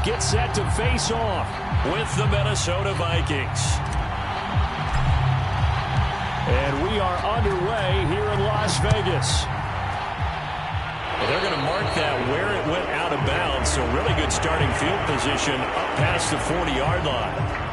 get set to face off with the Minnesota Vikings. And we are underway here in Las Vegas. They're going to mark that where it went out of bounds, so really good starting field position up past the 40-yard line.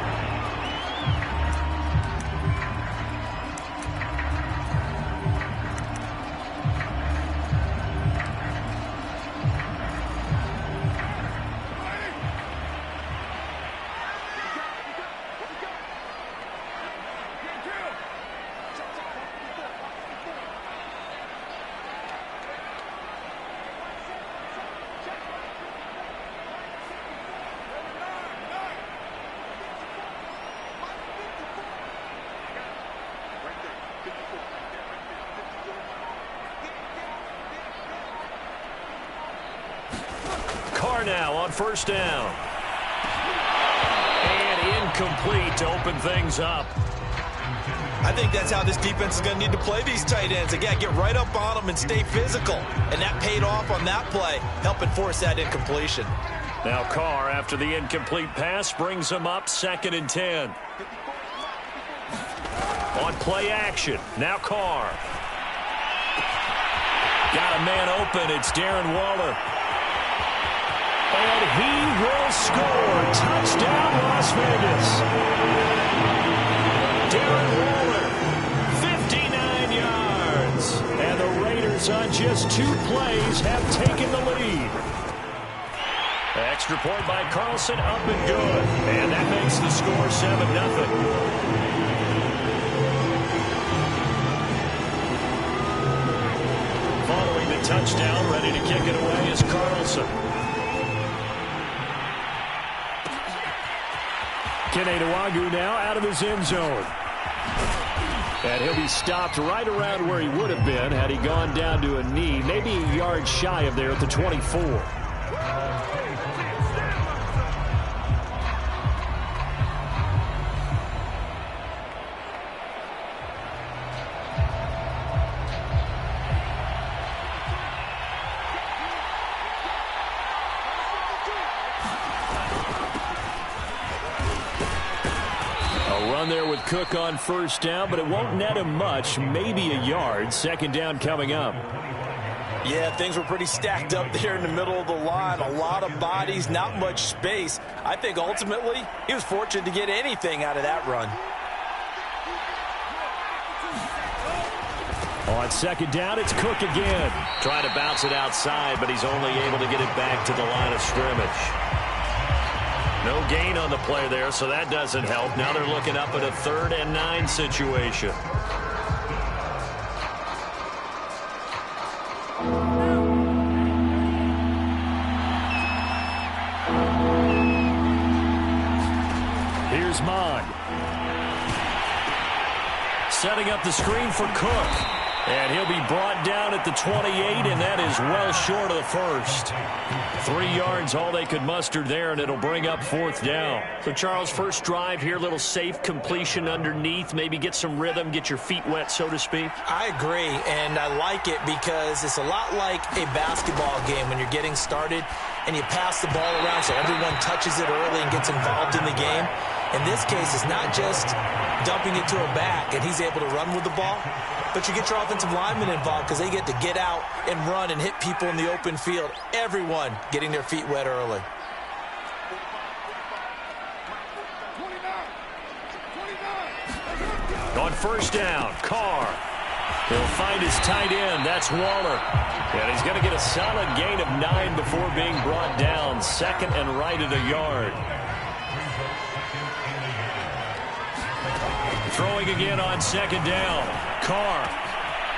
Now on first down. And incomplete to open things up. I think that's how this defense is going to need to play these tight ends. Again, get right up on them and stay physical. And that paid off on that play, helping force that incompletion. Now Carr, after the incomplete pass, brings them up 2nd and 10. On play action, now Carr. Got a man open, it's Darren Waller. And he will score. Touchdown, Las Vegas. Darren Waller, 59 yards. And the Raiders on just 2 plays have taken the lead. Extra point by Carlson, up and good. And that makes the score 7-0. Following the touchdown, ready to kick it away is Carlson. Kene Nwangwu now out of his end zone. And he'll be stopped right around where he would have been had he gone down to a knee, maybe a yard shy of there at the 24. There with Cook on first down, but it won't net him much, maybe a yard. 2nd down coming up. Yeah, things were pretty stacked up there in the middle of the line. A lot of bodies, not much space. I think ultimately he was fortunate to get anything out of that run. On 2nd down, it's Cook again. Trying to bounce it outside, but he's only able to get it back to the line of scrimmage. No gain on the play there, so that doesn't help. Now they're looking up at a 3rd and 9 situation. Here's Mond. Setting up the screen for Cook. And he'll be brought down at the 28, and that is well short of the first. 3 yards, all they could muster there, and it'll bring up 4th down. So, Charles, first drive here, little safe completion underneath, maybe get some rhythm, get your feet wet, so to speak. I agree, and I like it because it's a lot like a basketball game when you're getting started and you pass the ball around so everyone touches it early and gets involved in the game. In this case, it's not just dumping it to a back and he's able to run with the ball, but you get your offensive linemen involved because they get to get out and run and hit people in the open field. Everyone getting their feet wet early. On first down, Carr. He'll find his tight end. That's Waller. And he's going to get a solid gain of 9 before being brought down. 2nd and right at a yard. Throwing again on 2nd down. Carr.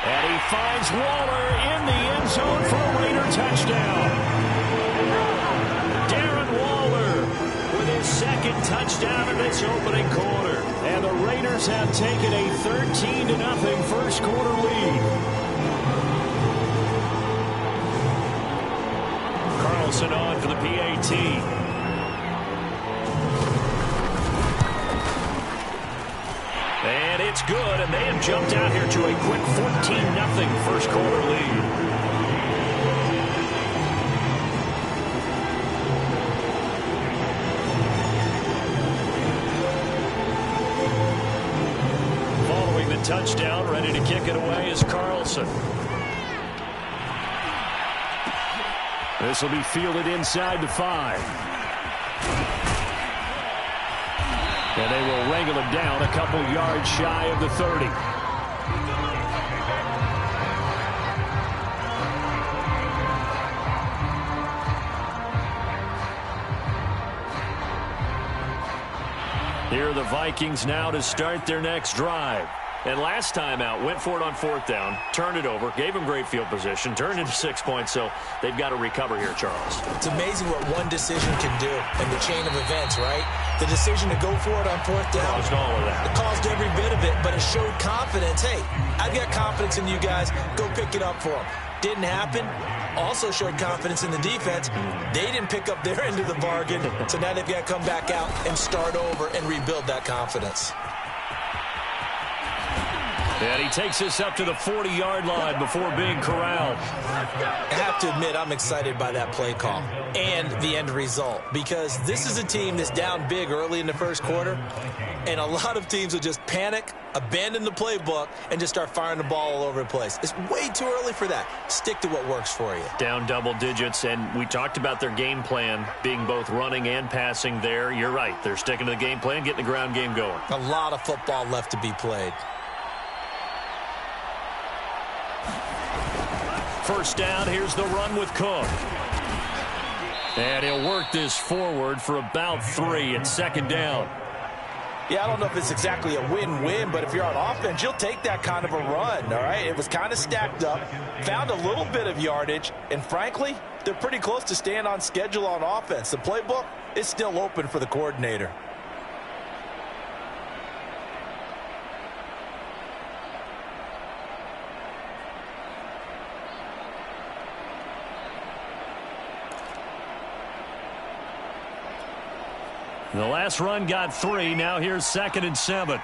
And he finds Waller in the end zone for a Raider touchdown. Darren Waller with his 2nd touchdown in this opening quarter. And the Raiders have taken a 13-0 first quarter lead. Carlson on for the PAT. And it's good, and they have jumped out here to a quick 14-0 first quarter lead. touchdown. Ready to kick it away is Carlson. This will be fielded inside the 5. And they will wrangle him down a couple yards shy of the 30. Here are the Vikings now to start their next drive. And last time out, went for it on 4th down, turned it over, gave them great field position, turned into 6 points, so they've got to recover here, Charles. It's amazing what one decision can do in the chain of events, right? The decision to go for it on 4th down. Caused all of that. It caused every bit of it, but it showed confidence. Hey, I've got confidence in you guys. Go pick it up for them. Didn't happen. Also showed confidence in the defense. They didn't pick up their end of the bargain, so now they've got to come back out and start over and rebuild that confidence. And he takes us up to the 40-yard line before being corralled. I have to admit, I'm excited by that play call and the end result, because this is a team that's down big early in the first quarter, and a lot of teams will just panic, abandon the playbook, and just start firing the ball all over the place. It's way too early for that. Stick to what works for you. Down double digits, and we talked about their game plan being both running and passing there. You're right. They're sticking to the game plan, getting the ground game going. A lot of football left to be played. First down, here's the run with Cook. And he'll work this forward for about 3 at 2nd down. Yeah, I don't know if it's exactly a win-win, but if you're on offense, you'll take that kind of a run, all right? It was kind of stacked up, found a little bit of yardage, and frankly, they're pretty close to staying on schedule on offense. The playbook is still open for the coordinator. The last run got 3. Now here's 2nd and 7.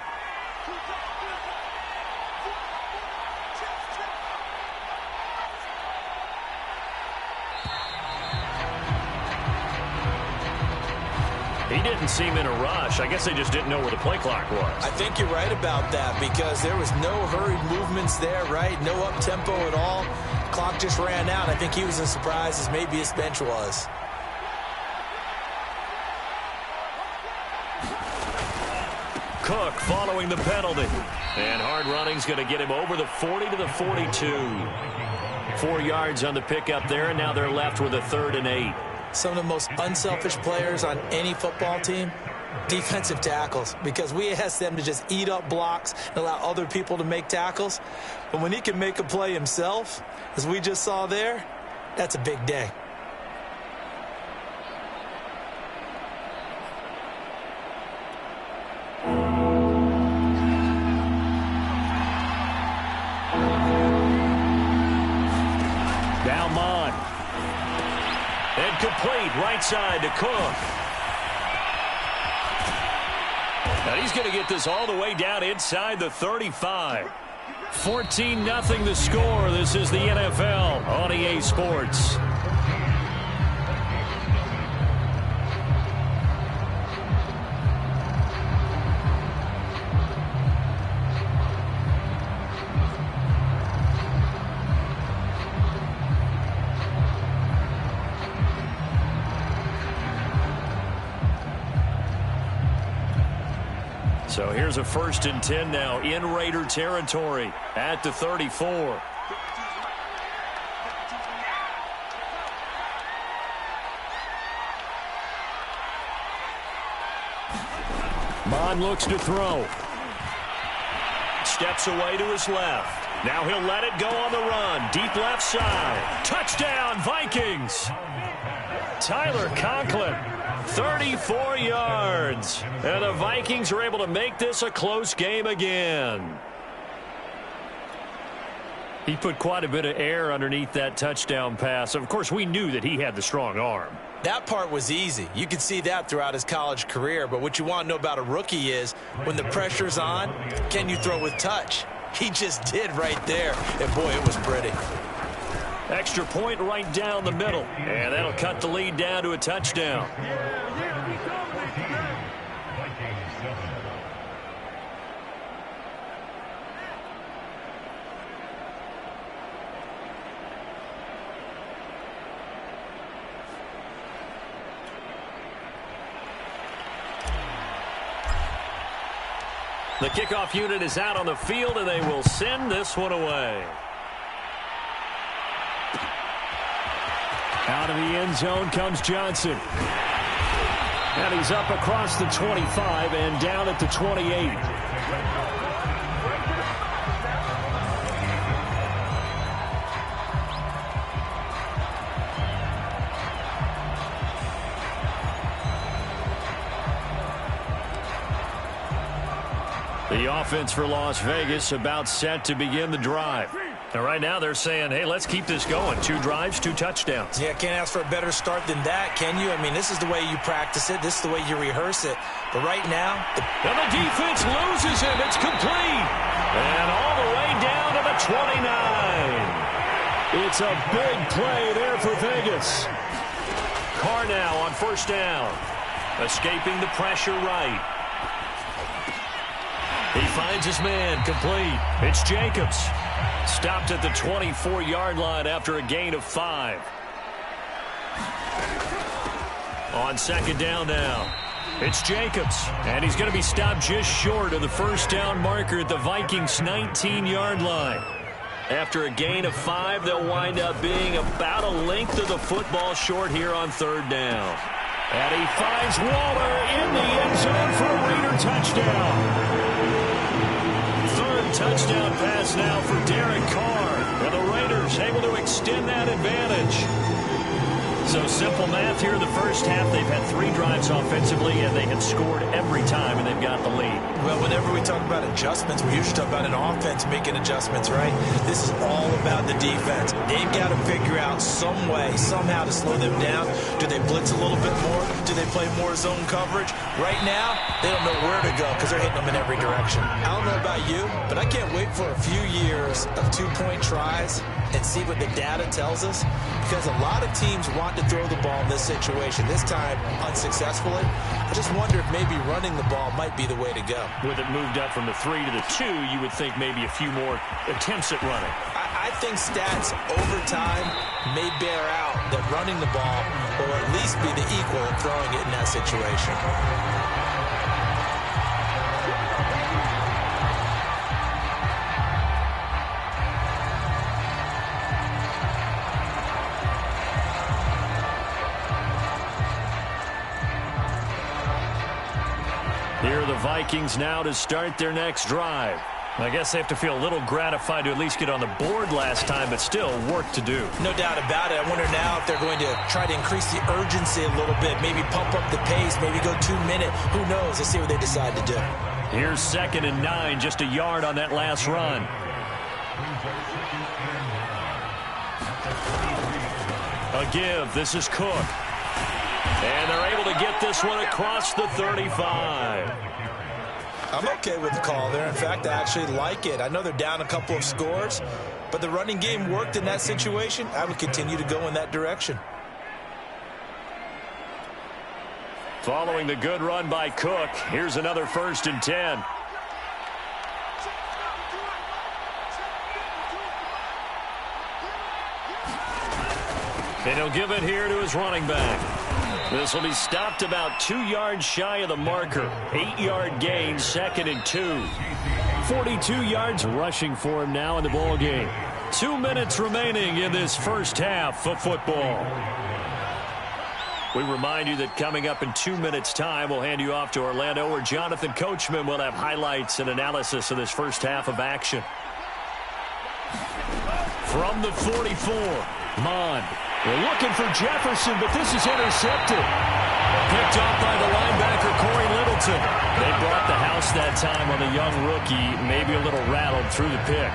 He didn't seem in a rush. I guess they just didn't know where the play clock was. I think you're right about that, because there was no hurried movements there, right? No up-tempo at all. Clock just ran out. I think he was as surprised as maybe his bench was. Cook following the penalty. And hard running's going to get him over the 40 to the 42. 4 yards on the pickup there, and now they're left with a 3rd and 8. Some of the most unselfish players on any football team, defensive tackles, because we ask them to just eat up blocks and allow other people to make tackles. But when he can make a play himself, as we just saw there, that's a big day. Complete right side to Cook. And he's going to get this all the way down inside the 35. 14-0 the score. This is the NFL on EA Sports. So here's a 1st and 10 now in Raider territory at the 34. Mon looks to throw. Steps away to his left. Now he'll let it go on the run. Deep left side. Touchdown, Vikings. Tyler Conklin. 34 yards. And the Vikings are able to make this a close game again. He put quite a bit of air underneath that touchdown pass. Of course, we knew that he had the strong arm. That part was easy. You could see that throughout his college career. But what you want to know about a rookie is when the pressure's on, can you throw with touch? He just did right there. And, boy, it was pretty. Extra point right down the middle. And that'll cut the lead down to a touchdown. The kickoff unit is out on the field, and they will send this one away. Out of the end zone comes Johnson. And he's up across the 25 and down at the 28. The offense for Las Vegas about set to begin the drive. And right now they're saying, hey, let's keep this going. 2 drives, 2 touchdowns. Yeah, can't ask for a better start than that, can you? I mean, this is the way you practice it. This is the way you rehearse it. But right now, the defense loses him. It's complete. And all the way down to the 29. It's a big play there for Vegas. Carr now on first down. Escaping the pressure right. He finds his man, complete. It's Jacobs. Stopped at the 24-yard line after a gain of 5. On second down now. It's Jacobs. And he's going to be stopped just short of the first down marker at the Vikings' 19-yard line. After a gain of 5, they'll wind up being about a length of the football short here on third down. And he finds Waller in the end zone for a Raider touchdown. Third touchdown pass now for Derek Carr. And the Raiders able to extend that advantage. So simple math here in the first half. They've had 3 drives offensively, and they have scored every time, and they've got the lead. Well, whenever we talk about adjustments, we usually talk about an offense making adjustments, right? This is all about the defense. They've got to figure out some way, somehow to slow them down. Do they blitz a little bit more? Do they play more zone coverage? Right now, they don't know where to go because they're hitting them in every direction. I don't know about you, but I can't wait for a few years of 2-point tries and see what the data tells us, because a lot of teams want to throw the ball in this situation, this time unsuccessfully. I just wonder if maybe running the ball might be the way to go. With it moved up from the 3 to the 2, you would think maybe a few more attempts at running. I think stats over time may bear out that running the ball will at least be the equal of throwing it in that situation. Here are the Vikings now to start their next drive. I guess they have to feel a little gratified to at least get on the board last time, but still work to do. No doubt about it. I wonder now if they're going to try to increase the urgency a little bit, maybe pump up the pace, maybe go 2-minute. Who knows? Let's see what they decide to do. Here's 2nd and 9, just a yard on that last run. A give. This is Cook. And they're able to get this one across the 35. I'm okay with the call there. In fact, I actually like it. I know they're down a couple of scores, but the running game worked in that situation. I would continue to go in that direction. Following the good run by Cook, here's another 1st and 10. And he'll give it here to his running back. This will be stopped about 2 yards shy of the marker. 8-yard gain, 2nd and 2. 42 yards rushing for him now in the ball game. 2 minutes remaining in this first half of football. We remind you that coming up in 2 minutes' time, we'll hand you off to Orlando, where Jonathan Coachman will have highlights and analysis of this first half of action. From the 44, Mond. We're looking for Jefferson, but this is intercepted. Picked off by the linebacker, Corey Littleton. They brought the house that time on the young rookie, maybe a little rattled through the pick.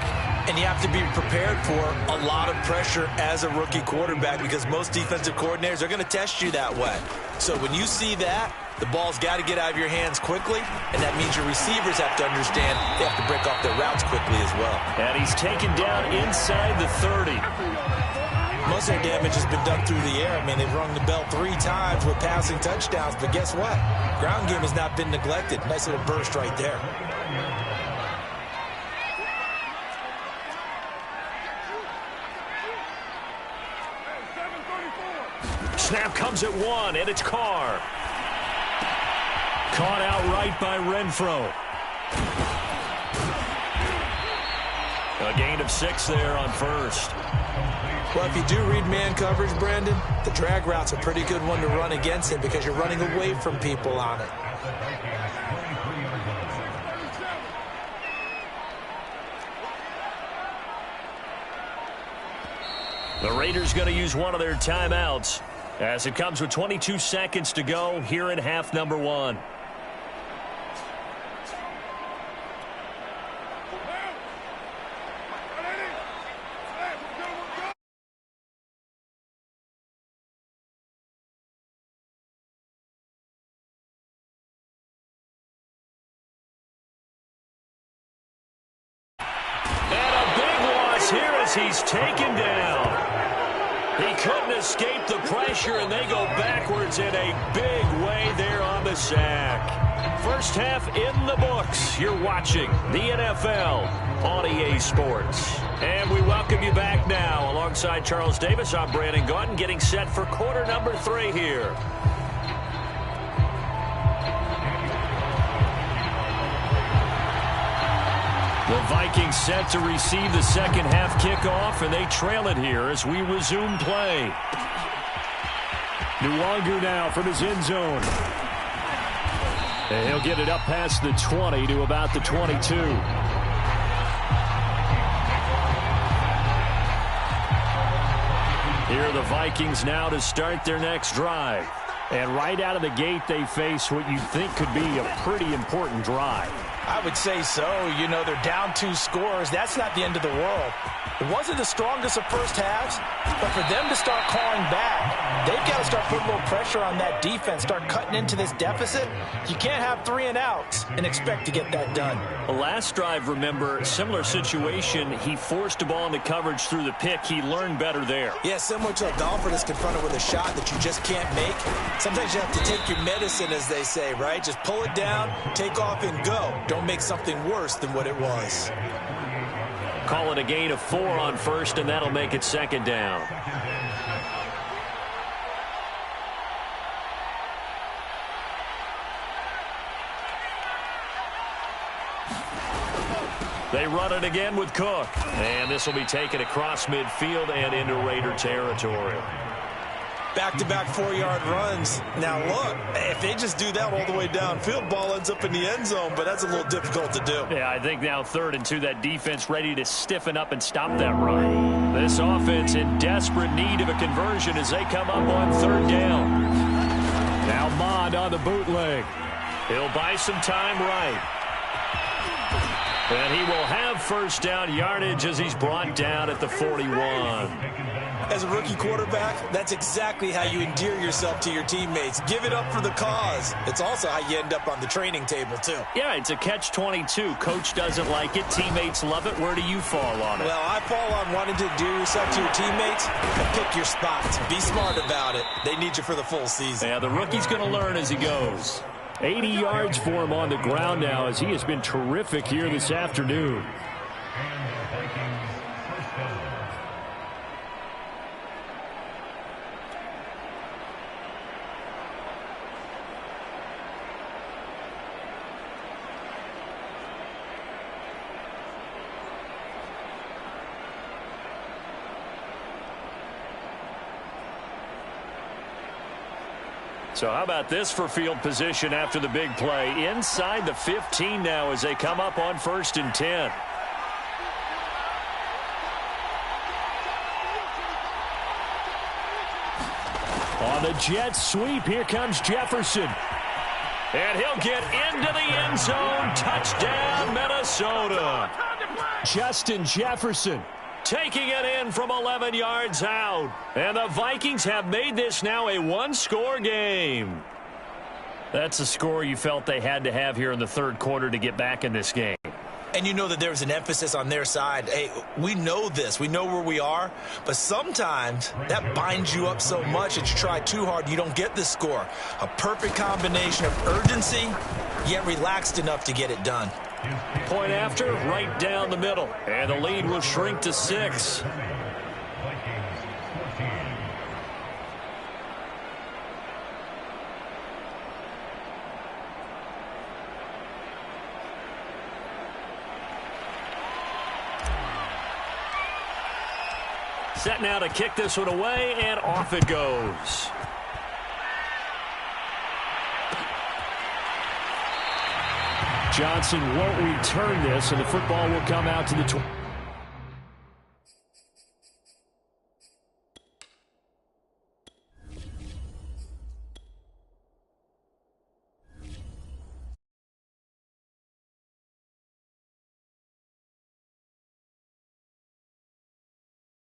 And you have to be prepared for a lot of pressure as a rookie quarterback, because most defensive coordinators are going to test you that way. So when you see that, the ball's got to get out of your hands quickly, and that means your receivers have to understand they have to break off their routes quickly as well. And he's taken down inside the 30. Most of their damage has been done through the air. I mean, they've rung the bell 3 times with passing touchdowns, but guess what? Ground game has not been neglected. Nice little burst right there. Snap comes at 1, and it's Carr. Caught outright by Renfro. A gain of 6 there on first. Well, if you do read man coverage, Brandon, the drag route's a pretty good one to run against it because you're running away from people on it. The Raiders going to use one of their timeouts as it comes with 22 seconds to go here in half number 1. And a big loss here as he's taken down. He couldn't escape the pressure, and they go backwards in a big way there on the sack. First half in the books. You're watching the NFL on EA Sports. And we welcome you back now. Alongside Charles Davis, I'm Brandon Gaudin, getting set for quarter number 3 here. The Vikings set to receive the second half kickoff, and they trail it here as we resume play. Nwangu now from his end zone. And he'll get it up past the 20 to about the 22. Here are the Vikings now to start their next drive. And right out of the gate, they face what you think could be a pretty important drive. I would say so. You know, they're down 2 scores. That's not the end of the world. It wasn't the strongest of first halves, but for them to start clawing back, they've got to start putting a little pressure on that defense, start cutting into this deficit. You can't have 3 and outs and expect to get that done. The last drive, remember, similar situation. He forced a ball into coverage through the pick. He learned better there. Yeah, similar to a golfer that's confronted with a shot that you just can't make. Sometimes you have to take your medicine, as they say, right? Just pull it down, take off, and go. Don't make something worse than what it was. Call it a gain of 4 on first, and that'll make it second down. They run it again with Cook. And this will be taken across midfield and into Raider territory. Back-to-back 4-yard runs. Now, look, if they just do that all the way downfield, ball ends up in the end zone, but that's a little difficult to do. Yeah, I think now 3rd and 2, that defense ready to stiffen up and stop that run. This offense in desperate need of a conversion as they come up on 3rd down. Now Mond on the bootleg. He'll buy some time right. And he will have first down yardage as he's brought down at the 41. As a rookie quarterback, that's exactly how you endear yourself to your teammates. Give it up for the cause. It's also how you end up on the training table, too. Yeah, it's a catch-22. Coach doesn't like it. Teammates love it. Where do you fall on it? Well, I fall on wanting to endear yourself to your teammates and pick your spots. Be smart about it. They need you for the full season. Yeah, the rookie's going to learn as he goes. 80 yards for him on the ground now as he has been terrific here this afternoon. So how about this for field position after the big play? Inside the 15 now as they come up on 1st and 10. On the jet sweep, here comes Jefferson. And he'll get into the end zone. Touchdown, Minnesota. Justin Jefferson taking it in from 11 yards out. And the Vikings have made this now a 1-score game. That's a score you felt they had to have here in the 3rd quarter to get back in this game. And you know that there's an emphasis on their side. Hey, we know this. We know where we are. But sometimes that binds you up so much that you try too hard, you don't get the score. A perfect combination of urgency, yet relaxed enough to get it done. Point after, right down the middle. And the lead will shrink to 6. Set now to kick this one away, and off it goes. Johnson won't return this, and the football will come out to the 20.